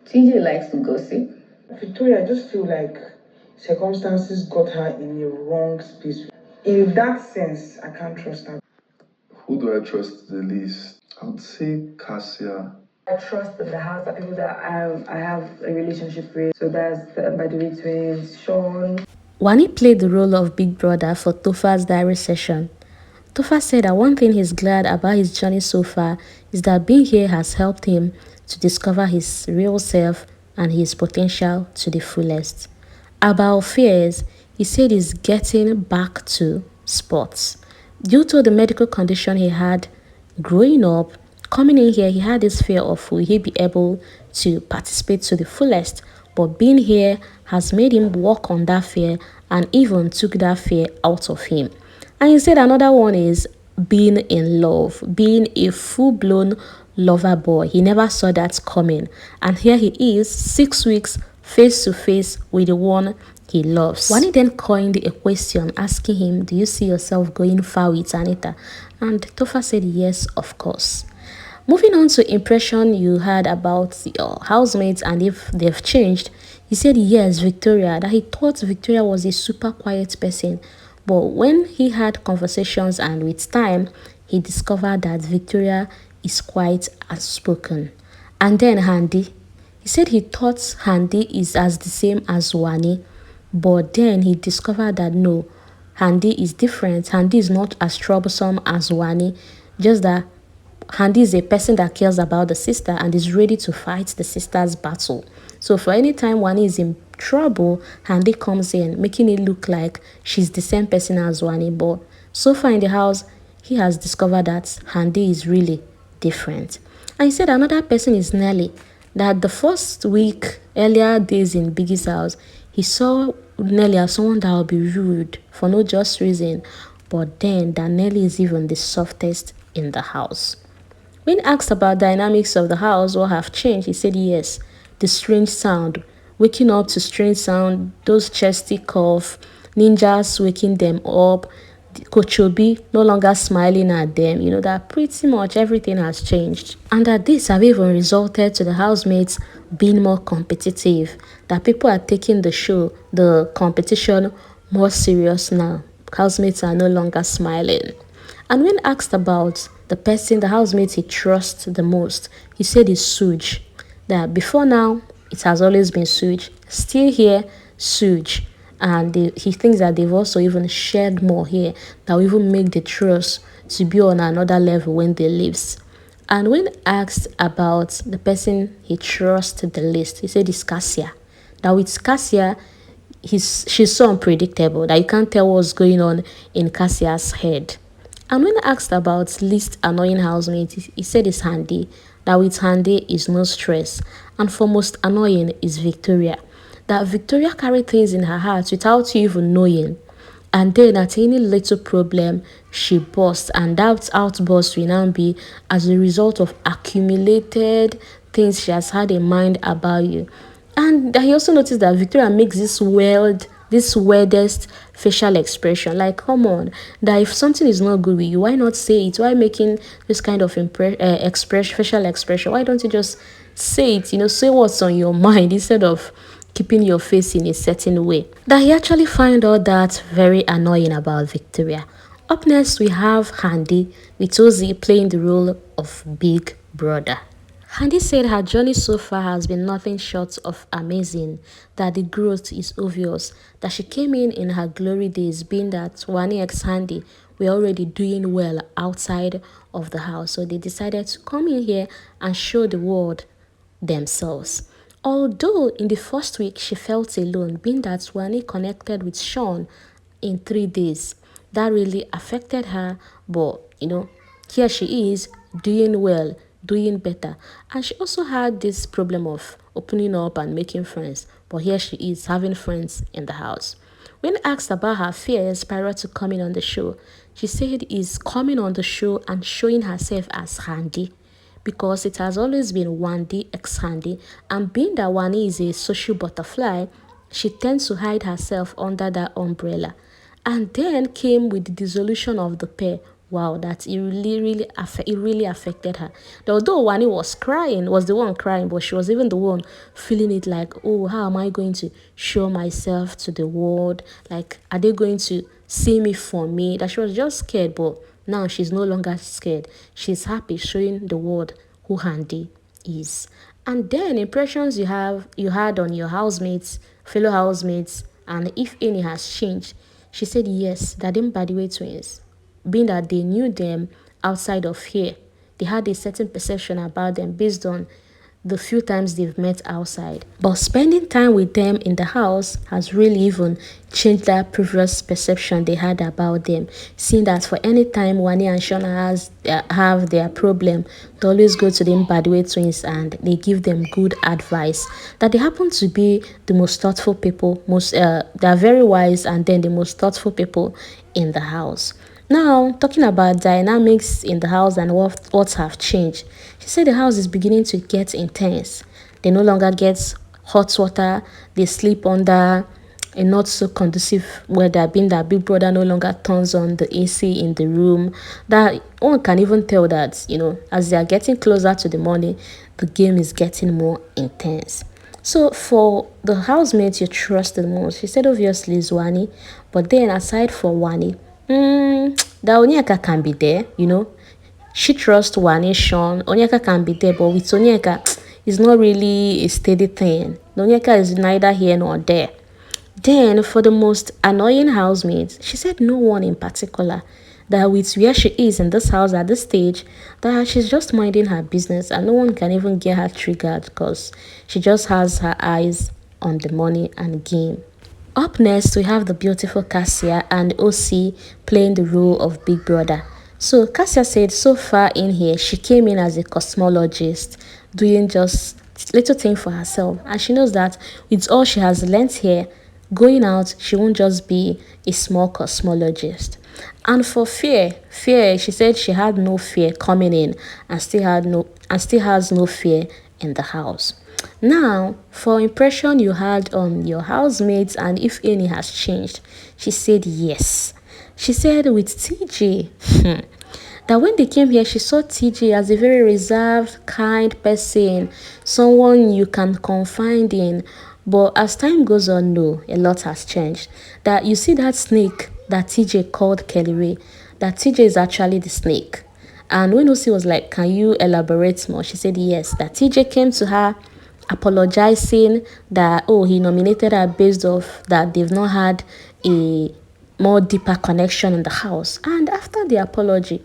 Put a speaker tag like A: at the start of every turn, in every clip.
A: TJ likes to gossip.
B: Victoria, I just feel like circumstances got her in the wrong space. In that sense, I can't trust her.
C: Who do I trust the least? I would say Kassia.
A: I trust in the house that people that I have a relationship with. So that's the Mbadiwe twins, Sean.
D: Wani played the role of Big Brother for Topher's diary session. Topher said that one thing he's glad about his journey so far is that being here has helped him to discover his real self and his potential to the fullest. About fears, he said he's getting back to sports. Due to the medical condition he had growing up, coming in here, he had this fear of will he be able to participate to the fullest. But being here has made him work on that fear and even took that fear out of him. And he said another one is being in love, being a full-blown lover boy. He never saw that coming. And here he is, 6 weeks face to face with the one he loves. Wani then coined a question asking him, do you see yourself going far with Anita? And Topher said yes, of course. Moving on to impression you had about your housemates and if they've changed, he said yes, Victoria, that he thought Victoria was a super quiet person. But when he had conversations and with time, he discovered that Victoria is quite outspoken. And then Handi, he said he thought Handi is as the same as Wani, but then he discovered that no, Handi is different. Handi is not as troublesome as Wani, just that Handi is a person that cares about the sister and is ready to fight the sister's battle. So for any time Wani is in trouble, Handi comes in, making it look like she's the same person as Wani. But so far in the house, he has discovered that Handi is really different. And he said another person is Nelly. That the first week, earlier days in Biggie's house, he saw Nelly as someone that would be rude for no just reason. But then that Nelly is even the softest in the house. When asked about dynamics of the house, what have changed, he said yes, the strange sound, waking up to strange sound, those chesty cough, ninjas waking them up, Kochobi no longer smiling at them, that pretty much everything has changed. And that this have even resulted to the housemates being more competitive, that people are taking the competition more serious now. Housemates are no longer smiling. And when asked about the housemate he trusts the most, he said it's Suj. That before now, it has always been Suj. Still here, Suj. And he thinks that they've also even shared more here that will even make the trust to be on another level when they leave. And when asked about the person he trusts the least, he said it's Kassia. That with Kassia, she's so unpredictable that you can't tell what's going on in Kassia's head. And when asked about least annoying housemate, he said it's Handi. That with Handi is no stress. And for most annoying is Victoria. That Victoria carried things in her heart without you even knowing. And then at any little problem, she bursts. And that outburst will now be as a result of accumulated things she has had in mind about you. And he also noticed that Victoria makes this weirdest facial expression. Like, come on, that if something is not good with you, why not say it? Why making this kind of facial expression? Why don't you just say it? Say what's on your mind instead of keeping your face in a certain way. That he actually find out that very annoying about Victoria. Up next, we have Handi with Ozzy playing the role of Big Brother. Handi said her journey so far has been nothing short of amazing, that the growth is obvious, that she came in her glory days, being that Wani x Handi were already doing well outside of the house. So they decided to come in here and show the world themselves. Although in the first week she felt alone, being that Wani connected with Sean in 3 days, that really affected her. But here she is doing well, doing better, and she also had this problem of opening up and making friends. But here she is having friends in the house. When asked about her fears prior to coming on the show, she said is coming on the show and showing herself as Handi, because it has always been Wandi x Handi, and being that Wani is a social butterfly, she tends to hide herself under that umbrella. And then came with the dissolution of the pair, Wow, that it really affected her. Although Wani was the one crying, but she was even the one feeling it like, oh, how am I going to show myself to the world? Like, are they going to see me for me? That she was just scared, but now she's no longer scared. She's happy showing the world who Handi is. And then impressions you had on your housemates, fellow housemates, and if any has changed. She said yes, that them Mbadiwe twins, being that they knew them outside of here, they had a certain perception about them based on the few times they've met outside. But spending time with them in the house has really even changed that previous perception they had about them. Seeing that for any time Wani and Shona have their problem, they always go to the Mbadiwe twins and they give them good advice. That they happen to be the most thoughtful people, they are very wise and then the most thoughtful people in the house. Now, talking about dynamics in the house and what have changed, she said the house is beginning to get intense. They no longer get hot water, they sleep under a not so conducive weather, being that Big Brother no longer turns on the AC in the room. That one can even tell that, as they are getting closer to the morning, the game is getting more intense. So for the housemate you trust the most, she said obviously is Wani, but then aside for Wani, that Onyeka can be there. She trusts Wani, Sean. Onyeka can be there, but with Onyeka, it's not really a steady thing. Onyeka is neither here nor there. Then, for the most annoying housemates, she said no one in particular. That with where she is in this house at this stage, that she's just minding her business and no one can even get her triggered because she just has her eyes on the money and game. Up next, we have the beautiful Kassia and OC playing the role of Big Brother. So Kassia said so far in here, she came in as a cosmologist, doing just little thing for herself. And she knows that with all she has learnt here, going out, she won't just be a small cosmologist. And for fear, she said she had no fear coming in and still has no fear in the house. Now, for impression you had on your housemates and if any has changed, she said yes. She said with Tjay, that when they came here, she saw Tjay as a very reserved, kind person, someone you can confide in. But as time goes on, no, a lot has changed. That you see that snake that Tjay called Kelly Ray, that Tjay is actually the snake. And when Osi was like, can you elaborate more? She said yes, that Tjay came to her apologizing that, oh, he nominated her based off that they've not had a more deeper connection in the house. And after the apology,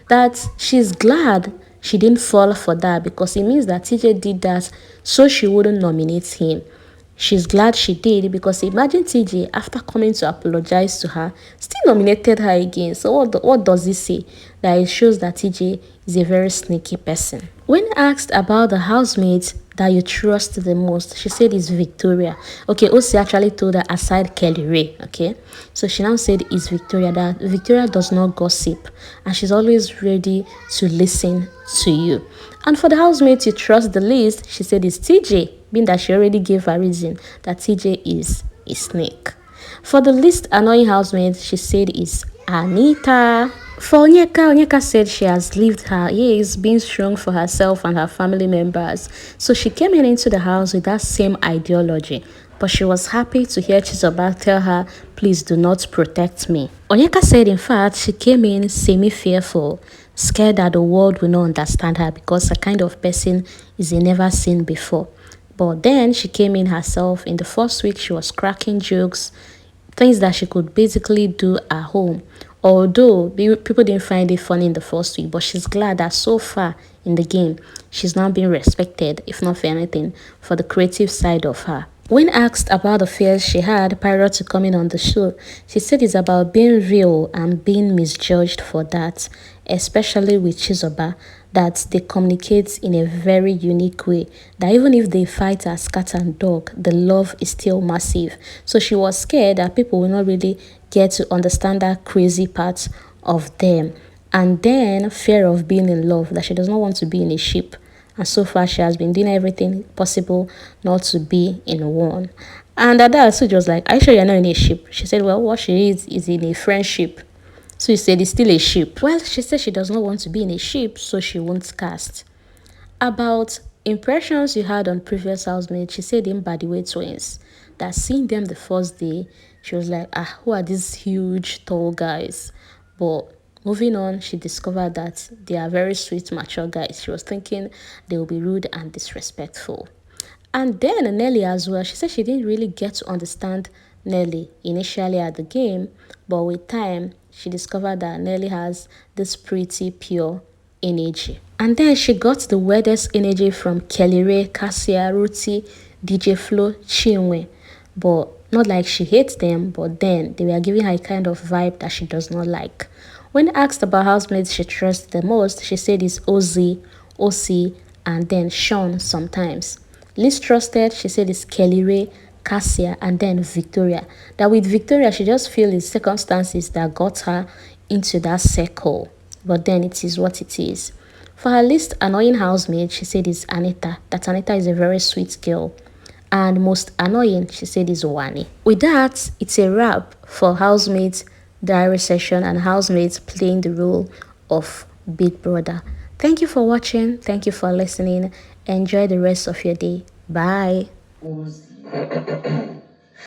D: that she's glad she didn't fall for that because it means that Tjay did that so she wouldn't nominate him. She's glad she did because imagine Tjay, after coming to apologize to her, still nominated her again. So what does this say? That it shows that Tjay is a very sneaky person. When asked about the housemate that you trust the most, she said it's Victoria. Okay, Osi actually told her aside Kelly Ray, okay? So she now said it's Victoria, that Victoria does not gossip and she's always ready to listen to you. And for the housemate you trust the least, she said it's Tjay, being that she already gave a reason that Tjay is a snake. For the least annoying housemate, she said it's Anita. For Onyeka said she has lived her years being strong for herself and her family members. So she came into the house with that same ideology. But she was happy to hear Chizoba tell her, please do not protect me. Onyeka said in fact she came in semi-fearful, scared that the world will not understand her because the kind of person is never seen before. But then she came in herself. In the first week, she was cracking jokes, things that she could basically do at home. Although people didn't find it funny in the first week, but she's glad that so far in the game, she's now being respected, if not for anything, for the creative side of her. When asked about the fears she had prior to coming on the show, she said it's about being real and being misjudged for that, especially with Chizoba, that they communicate in a very unique way, that even if they fight as cat and dog, the love is still massive. So she was scared that people will not really get to understand that crazy part of them. And then fear of being in love, that she does not want to be in a ship. And so far, she has been doing everything possible not to be in one. And at that, Suji was like, are you sure you're not in a ship? She said, well, what she is in a friendship. So he said he's still a sheep. Well, she said she does not want to be in a sheep, so she won't cast. About impressions you had on previous housemates, she said the Mbadiwe twins, that seeing them the first day, she was like, who are these huge, tall guys? But moving on, she discovered that they are very sweet, mature guys. She was thinking they will be rude and disrespectful. And then Nelly as well, she said she didn't really get to understand Nelly initially at the game, but with time, she discovered that Nelly has this pretty pure energy. And then she got the weirdest energy from Kelly Ray, Kassia, Ruti, DJ Flo, Chinwe. But not like she hates them, but then they were giving her a kind of vibe that she does not like. When asked about housemates she trusts the most, she said it's Ozzy, OC, and then Sean sometimes. Least trusted, she said it's Kelly Ray, Cassia, and then Victoria. That with Victoria, she just feels it's circumstances that got her into that circle. But then it is what it is. For her least annoying housemate, she said it's Anita. That Anita is a very sweet girl. And most annoying, she said is Wani. With that, it's a wrap for Housemates Diary Session and Housemates playing the role of Big Brother. Thank you for watching. Thank you for listening. Enjoy the rest of your day. Bye.